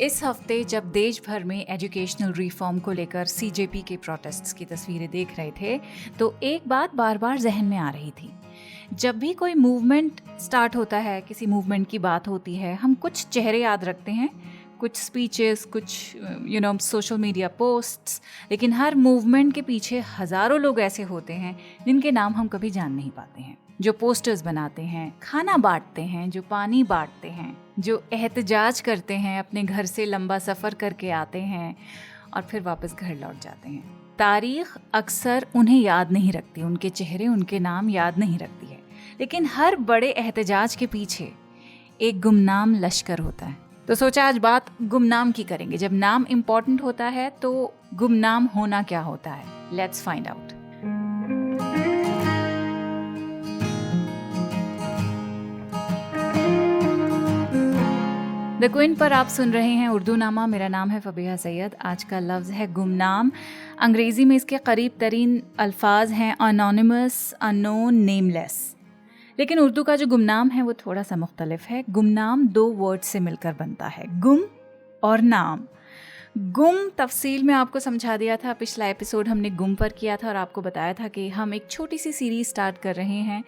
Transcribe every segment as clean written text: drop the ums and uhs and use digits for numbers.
इस हफ्ते जब देश भर में एजुकेशनल रिफॉर्म को लेकर सीजेपी के प्रोटेस्ट्स की तस्वीरें देख रहे थे तो एक बात बार बार जहन में आ रही थी। जब भी कोई मूवमेंट स्टार्ट होता है, किसी मूवमेंट की बात होती है, हम कुछ चेहरे याद रखते हैं, कुछ स्पीचेस, कुछ सोशल मीडिया पोस्ट्स, लेकिन हर मूवमेंट के पीछे हज़ारों लोग ऐसे होते हैं जिनके नाम हम कभी जान नहीं पाते हैं। जो पोस्टर्स बनाते हैं, खाना बांटते हैं, जो पानी बांटते हैं, जो एहतजाज करते हैं, अपने घर से लंबा सफ़र करके आते हैं और फिर वापस घर लौट जाते हैं। तारीख अक्सर उन्हें याद नहीं रखती, उनके चेहरे, उनके नाम याद नहीं रखती है, लेकिन हर बड़े एहतजाज के पीछे एक गुमनाम लश्कर होता है। तो सोचा आज बात गुमनाम की करेंगे। जब नाम इम्पोर्टेंट होता है तो गुमनाम होना क्या होता है, let's find out. The queen पर आप सुन रहे हैं उर्दू नामा। मेरा नाम है फबीहा सैयद। आज का लफ्ज़ है गुमनाम। अंग्रेज़ी में इसके करीब तरीन अल्फाज हैं अनोनिमस, अननोन, नेमलेस। लेकिन उर्दू का जो गुमनाम है वो थोड़ा सा मुख्तलिफ है। गुमनाम दो वर्ड से मिलकर बनता है, गुम और नाम। गुम तफसील में आपको समझा दिया था, पिछला एपिसोड हमने गुम पर किया था और आपको बताया था कि हम एक छोटी सी सीरीज स्टार्ट कर रहे हैं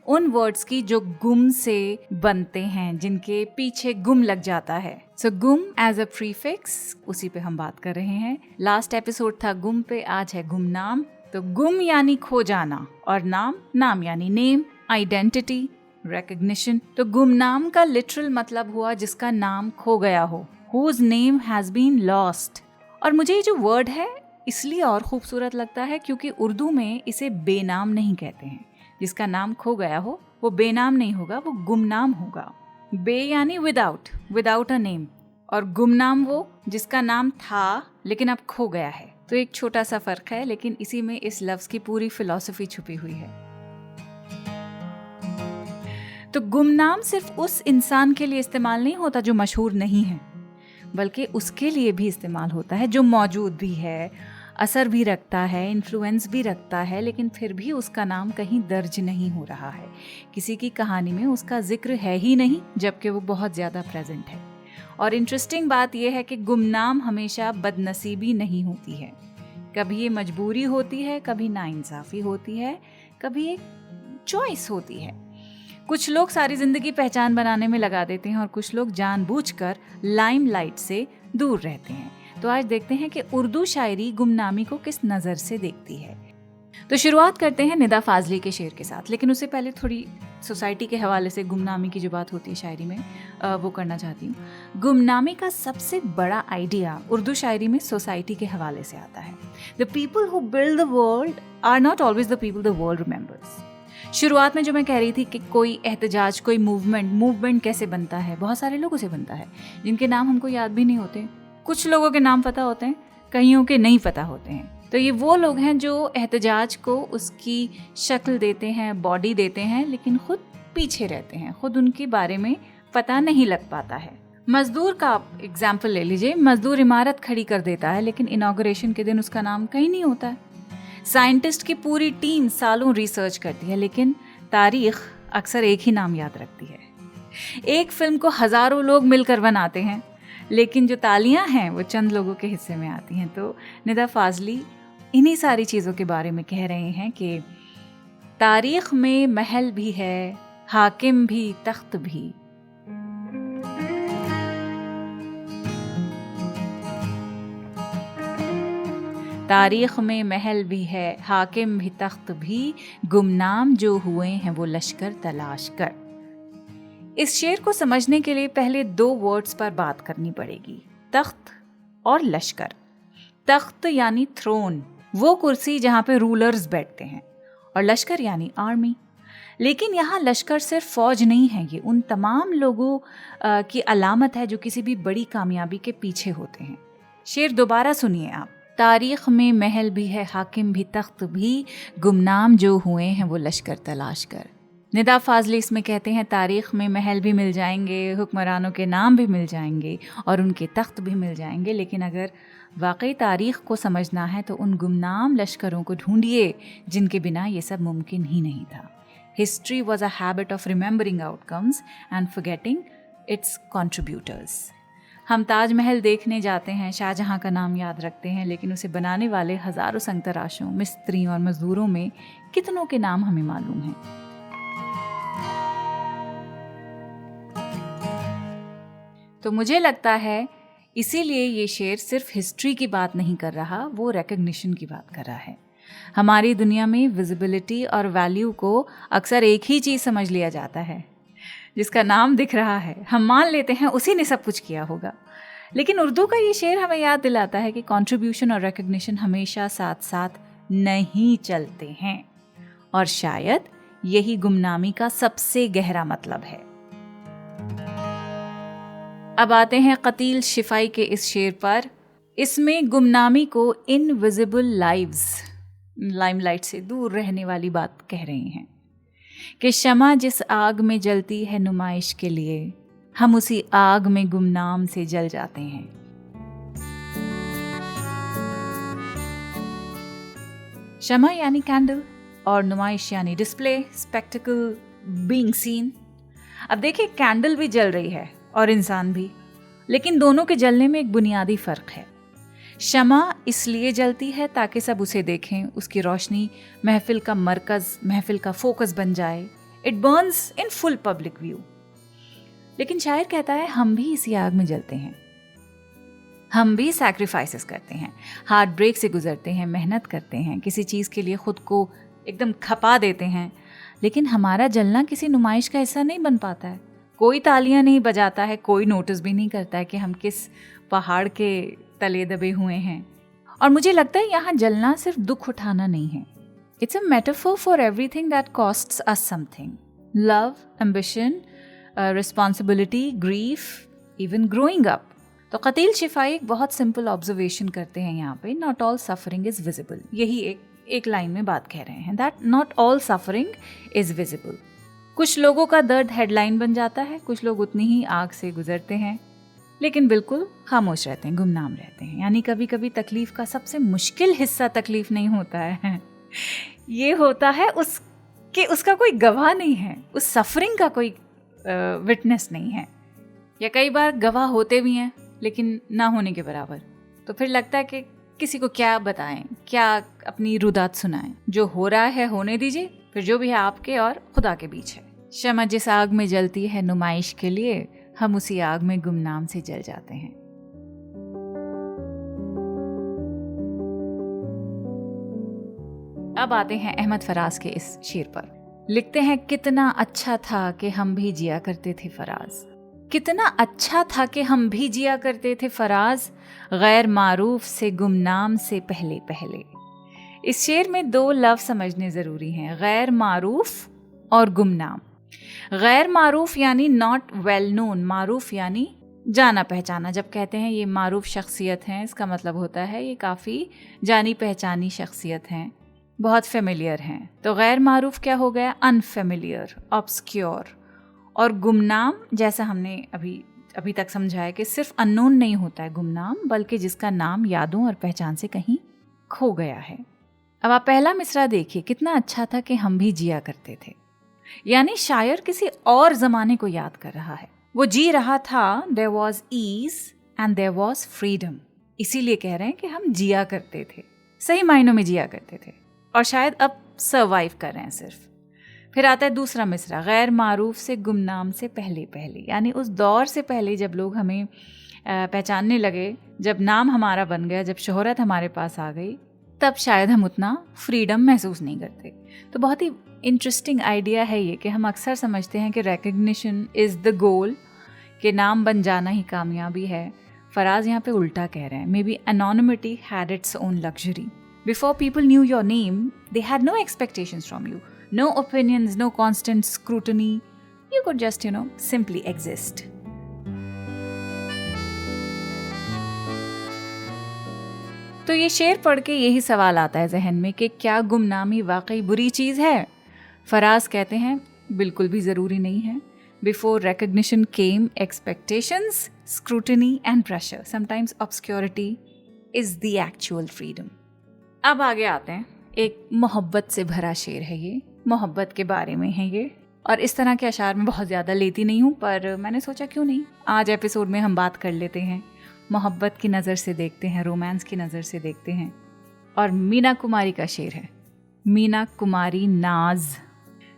उन वर्ड्स की जो गुम से बनते हैं, जिनके पीछे गुम लग जाता है। सो गुम एज अ प्रीफिक्स, उसी पे हम बात कर रहे हैं। लास्ट एपिसोड था गुम पे, आज है गुमनाम। तो गुम यानी खो जाना और नाम यानी नेम, आइडेंटिटी, रिकग्निशन। तो गुमनाम का लिटरल मतलब हुआ जिसका नाम खो गया हो, whose name has been lost। और मुझे ये जो वर्ड है इसलिए और खूबसूरत लगता है क्योंकि उर्दू में इसे बेनाम नहीं कहते हैं। जिसका नाम खो गया हो वो बेनाम नहीं होगा, वो गुमनाम होगा। बे यानी विदाउट अ नेम, और गुमनाम वो जिसका नाम था लेकिन अब खो गया है। तो एक छोटा सा फर्क है, लेकिन इसी में इस लफ्ज की पूरी फिलॉसफी छुपी हुई है। तो गुमनाम सिर्फ उस इंसान के लिए इस्तेमाल नहीं होता जो मशहूर नहीं है, बल्कि उसके लिए भी इस्तेमाल होता है जो मौजूद भी है, असर भी रखता है, इन्फ्लुएंस भी रखता है, लेकिन फिर भी उसका नाम कहीं दर्ज नहीं हो रहा है। किसी की कहानी में उसका जिक्र है ही नहीं, जबकि वो बहुत ज़्यादा प्रेजेंट है। और इंटरेस्टिंग बात यह है कि गुमनाम हमेशा बदनसीबी नहीं होती है। कभी ये मजबूरी होती है, कभी नाइंसाफ़ी होती है, कभी एक चॉइस होती है। कुछ लोग सारी जिंदगी पहचान बनाने में लगा देते हैं और कुछ लोग जानबूझकर लाइमलाइट से दूर रहते हैं। तो आज देखते हैं कि उर्दू शायरी गुमनामी को किस नज़र से देखती है। तो शुरुआत करते हैं निदा फाजली के शेर के साथ, लेकिन उससे पहले थोड़ी सोसाइटी के हवाले से गुमनामी की जो बात होती है शायरी में, वो करना चाहती हूँ। गुमनामी का सबसे बड़ा आइडिया उर्दू शायरी में सोसाइटी के हवाले से आता है। The people who build the world are not always the people the world remembers. शुरुआत में जो मैं कह रही थी कि कोई एहतजाज, कोई मूवमेंट कैसे बनता है, बहुत सारे लोगों से बनता है जिनके नाम हमको याद भी नहीं होते। कुछ लोगों के नाम पता होते हैं, कईयों के नहीं पता होते हैं। तो ये वो लोग हैं जो एहतजाज को उसकी शक्ल देते हैं, बॉडी देते हैं, लेकिन खुद पीछे रहते हैं, खुद उनके बारे में पता नहीं लग पाता है। मजदूर का एग्जाम्पल ले लीजिए। मजदूर इमारत खड़ी कर देता है लेकिन इनॉग्रेशन के दिन उसका नाम कहीं नहीं होता है। साइंटिस्ट की पूरी टीम सालों रिसर्च करती है, लेकिन तारीख अक्सर एक ही नाम याद रखती है। एक फिल्म को हजारों लोग मिलकर बनाते हैं, लेकिन जो तालियां हैं वो चंद लोगों के हिस्से में आती हैं। तो निदा फाजली इन्हीं सारी चीज़ों के बारे में कह रहे हैं कि तारीख में महल भी है, हाकिम भी, तख्त भी। तारीख में महल भी है, हाकिम भी, तख्त भी, गुमनाम जो हुए हैं वो लश्कर तलाश कर। इस शेर को समझने के लिए पहले दो वर्ड्स पर बात करनी पड़ेगी, तख्त और लश्कर। तख्त यानी थ्रोन, वो कुर्सी जहाँ पे रूलर्स बैठते हैं, और लश्कर यानी आर्मी। लेकिन यहाँ लश्कर सिर्फ फौज नहीं है, ये उन तमाम लोगों की अलामत है जो किसी भी बड़ी कामयाबी के पीछे होते हैं। शेर दोबारा सुनिए आप। तारीख में महल भी है, हाकिम भी, तख्त भी, गुमनाम जो हुए हैं वो लश्कर तलाश कर। निदा फाजली इसमें कहते हैं तारीख में महल भी मिल जाएंगे, हुक्मरानों के नाम भी मिल जाएंगे और उनके तख्त भी मिल जाएंगे, लेकिन अगर वाकई तारीख को समझना है तो उन गुमनाम लश्करों को ढूंढिए जिनके बिना ये सब मुमकिन ही नहीं था। History was a habit of remembering outcomes and forgetting it's contributors. हम ताजमहल देखने जाते हैं, शाहजहां का नाम याद रखते हैं, लेकिन उसे बनाने वाले हजारों संगतराशों, मिस्त्रियों और मजदूरों में कितनों के नाम हमें मालूम हैं। तो मुझे लगता है इसीलिए ये शेर सिर्फ हिस्ट्री की बात नहीं कर रहा, वो रिकग्निशन की बात कर रहा है। हमारी दुनिया में विजिबिलिटी और वैल्यू को अक्सर एक ही चीज़ समझ लिया जाता है। जिसका नाम दिख रहा है हम मान लेते हैं उसी ने सब कुछ किया होगा। लेकिन उर्दू का ये शेर हमें याद दिलाता है कि कंट्रीब्यूशन और रिकग्निशन हमेशा साथ साथ नहीं चलते हैं, और शायद यही गुमनामी का सबसे गहरा मतलब है। अब आते हैं कतील शिफाई के इस शेर पर। इसमें गुमनामी को इनविजिबल लाइव्स, लाइमलाइट से दूर रहने वाली बात कह रही हैं कि शमा जिस आग में जलती है नुमाइश के लिए, हम उसी आग में गुमनाम से जल जाते हैं। शमा यानी कैंडल और नुमाइश यानी डिस्प्ले, स्पेक्टिकल, बीइंग सीन। अब देखिए, कैंडल भी जल रही है और इंसान भी, लेकिन दोनों के जलने में एक बुनियादी फर्क है। शमा इसलिए जलती है ताकि सब उसे देखें, उसकी रोशनी महफिल का मरकज, महफिल का फोकस बन जाए। It Burns in full public view. लेकिन शायर कहता है हम भी इसी आग में जलते हैं, हम भी सैक्रिफाइसेस करते हैं, हार्ट ब्रेक से गुजरते हैं, मेहनत करते हैं, किसी चीज़ के लिए खुद को एकदम खपा देते हैं, लेकिन हमारा जलना किसी नुमाइश का हिस्सा नहीं बन पाता है। कोई तालियां नहीं बजाता है, कोई नोटिस भी नहीं करता है कि हम किस पहाड़ के तले दबे हुए हैं। और मुझे लगता है यहाँ जलना सिर्फ दुख उठाना नहीं है, it's a metaphor for everything that costs us something. Love, ambition, responsibility, grief, even growing up. तो कतील शिफाई एक बहुत सिंपल ऑब्जर्वेशन करते हैं यहाँ पे, not all suffering is visible. यही एक लाइन में बात कह रहे हैं, that not all suffering is visible. कुछ लोगों का दर्द हेडलाइन बन जाता है, कुछ लोग उतनी ही आग से गुजरते हैं, लेकिन बिल्कुल खामोश रहते हैं, गुमनाम रहते हैं। यानी कभी कभी तकलीफ का सबसे मुश्किल हिस्सा तकलीफ नहीं होता है, ये होता है उसका कोई गवाह नहीं है, उस सफरिंग का कोई विटनेस नहीं है, या कई बार गवाह होते भी हैं लेकिन ना होने के बराबर। तो फिर लगता है कि किसी को क्या बताएं, क्या अपनी रुदात सुनाएं। जो हो रहा है होने दीजिए, फिर जो भी है आपके और खुदा के बीच है। शमा जिस आग में जलती है नुमाइश के लिए, हम उसी आग में गुमनाम से जल जाते हैं। अब आते हैं अहमद फराज के इस शेर पर। लिखते हैं, कितना अच्छा था कि हम भी जिया करते थे फराज, कितना अच्छा था कि हम भी जिया करते थे फराज, गैर मारूफ से गुमनाम से पहले पहले। इस शेर में दो लफ्ज़ समझने ज़रूरी हैं, गैर मारूफ और गुमनाम। गैर मारूफ यानी नॉट वेल नोन, मारूफ यानी जाना पहचाना। जब कहते हैं ये मारूफ शख्सियत हैं, इसका मतलब होता है ये काफ़ी जानी पहचानी शख्सियत हैं, बहुत फेमिलियर हैं। तो गैर मारूफ क्या हो गया? Unfamiliar, obscure. और गुमनाम, जैसा हमने अभी तक समझा है कि सिर्फ अननोन नहीं होता है गुमनाम, बल्कि जिसका नाम यादों और पहचान से कहीं खो गया है। अब आप पहला मिसरा देखिए, कितना अच्छा था कि हम भी जिया करते थे। यानी शायर किसी और ज़माने को याद कर रहा है, वो जी रहा था। There was ease and there was freedom, इसीलिए कह रहे हैं कि हम जिया करते थे, सही मायनों में जिया करते थे, और शायद अब सर्वाइव कर रहे हैं सिर्फ। फिर आता है दूसरा मिसरा, गैर मारूफ से गुमनाम से पहले पहले, यानी उस दौर से पहले जब लोग हमें पहचानने लगे, जब नाम हमारा बन गया, जब शोहरत हमारे पास आ गई, तब शायद हम उतना फ्रीडम महसूस नहीं करते। तो बहुत ही इंटरेस्टिंग आइडिया है ये कि हम अक्सर समझते हैं कि रिकग्निशन इज़ द गोल, कि नाम बन जाना ही कामयाबी है। फराज यहाँ पे उल्टा कह रहे हैं, may be anonymity had its own luxury. Before people knew your name, they had no expectations from you, no opinions, no constant scrutiny. You could just, simply exist. तो ये शेर पढ़ के यही सवाल आता है जहन में कि क्या गुमनामी वाकई बुरी चीज़ है? फराज कहते हैं बिल्कुल भी ज़रूरी नहीं है। Before recognition came expectations, scrutiny and pressure. Sometimes obscurity is the actual freedom. अब आगे आते हैं, एक मोहब्बत से भरा शेर है ये, मोहब्बत के बारे में है ये। और इस तरह के अशार में बहुत ज़्यादा लेती नहीं हूँ, पर मैंने सोचा क्यों नहीं आज एपिसोड में हम बात कर लेते हैं, मोहब्बत की नज़र से देखते हैं, रोमांस की नज़र से देखते हैं। और मीना कुमारी का शेर है, मीना कुमारी नाज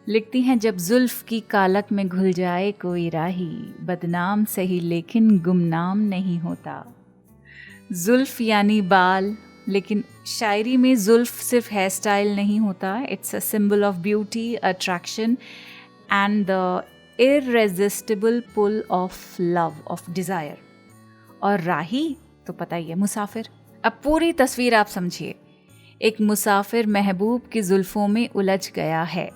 लिखती हैं, जब जुल्फ की कालक में घुल जाए कोई राही, बदनाम सही लेकिन गुमनाम नहीं होता। जुल्फ यानी बाल, लेकिन शायरी में जुल्फ सिर्फ हेयर स्टाइल नहीं होता, it's a symbol of beauty, attraction and the irresistible pull of love, of desire. और राही तो पता ही है, मुसाफिर। अब पूरी तस्वीर आप समझिए, एक मुसाफिर महबूब की जुल्फ़ों में उलझ गया है,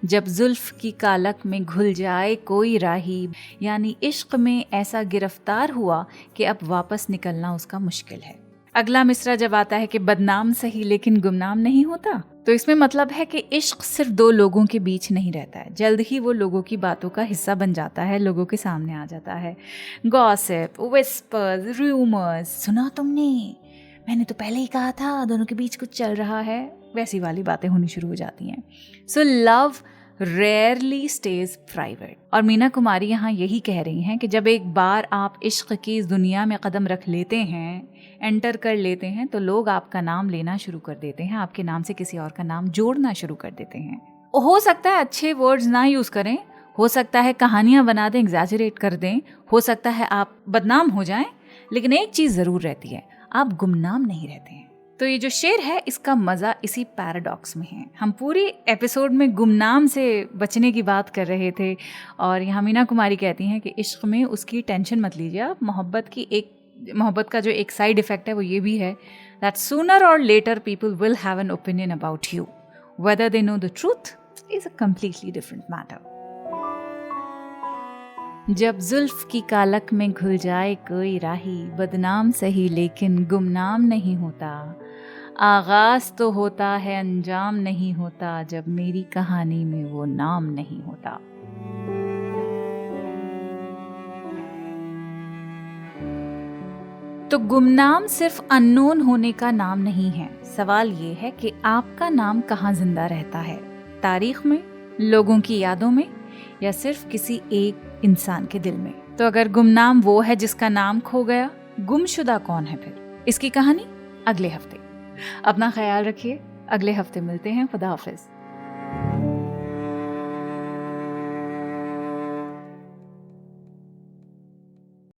जब जुल्फ की कालक में घुल जाए कोई राही, यानी इश्क में ऐसा गिरफ्तार हुआ कि अब वापस निकलना उसका मुश्किल है। अगला मिसरा जब आता है कि बदनाम सही लेकिन गुमनाम नहीं होता, तो इसमें मतलब है कि इश्क सिर्फ दो लोगों के बीच नहीं रहता है, जल्द ही वो लोगों की बातों का हिस्सा बन जाता है, लोगों के सामने आ जाता है। गॉसिप, विस्पर्स, रूमर्स, सुना तुमने, मैंने तो पहले ही कहा था, दोनों के बीच कुछ चल रहा है, वैसी वाली बातें होनी शुरू हो जाती हैं। So love rarely stage private. और मीना कुमारी यहाँ यही कह रही हैं कि जब एक बार आप इश्क की इस दुनिया में कदम रख लेते हैं, एंटर कर लेते हैं, तो लोग आपका नाम लेना शुरू कर देते हैं, आपके नाम से किसी और का नाम जोड़ना शुरू कर देते हैं। हो सकता है अच्छे वर्ड्स ना यूज़ करें, हो सकता है कहानियाँ बना दें, एग्जैजरेट कर दें, हो सकता है आप बदनाम हो जाएं, लेकिन एक चीज़ ज़रूर रहती है, आप गुमनाम नहीं रहते हैं। तो ये जो शेर है, इसका मज़ा इसी पैराडॉक्स में है। हम पूरी एपिसोड में गुमनाम से बचने की बात कर रहे थे, और यहाँ मीना कुमारी कहती हैं कि इश्क में उसकी टेंशन मत लीजिए आप। मोहब्बत का जो एक साइड इफेक्ट है वो ये भी है that sooner or later people will have an opinion about you, whether they know the truth is a completely different matter. जब जुल्फ की कालक में घुल जाए कोई राही, बदनाम सही लेकिन गुमनाम नहीं होता। आगाज तो होता है, अंजाम नहीं होता, जब मेरी कहानी में वो नाम नहीं होता। तो गुमनाम सिर्फ अननोन होने का नाम नहीं है। सवाल ये है कि आपका नाम कहाँ जिंदा रहता है, तारीख में, लोगों की यादों में, या सिर्फ किसी एक इंसान के दिल में। तो अगर गुमनाम वो है जिसका नाम खो गया, गुमशुदा कौन है फिर? इसकी कहानी अगले हफ्ते। अपना ख्याल रखिए, अगले हफ्ते मिलते हैं। खुदा हाफिज।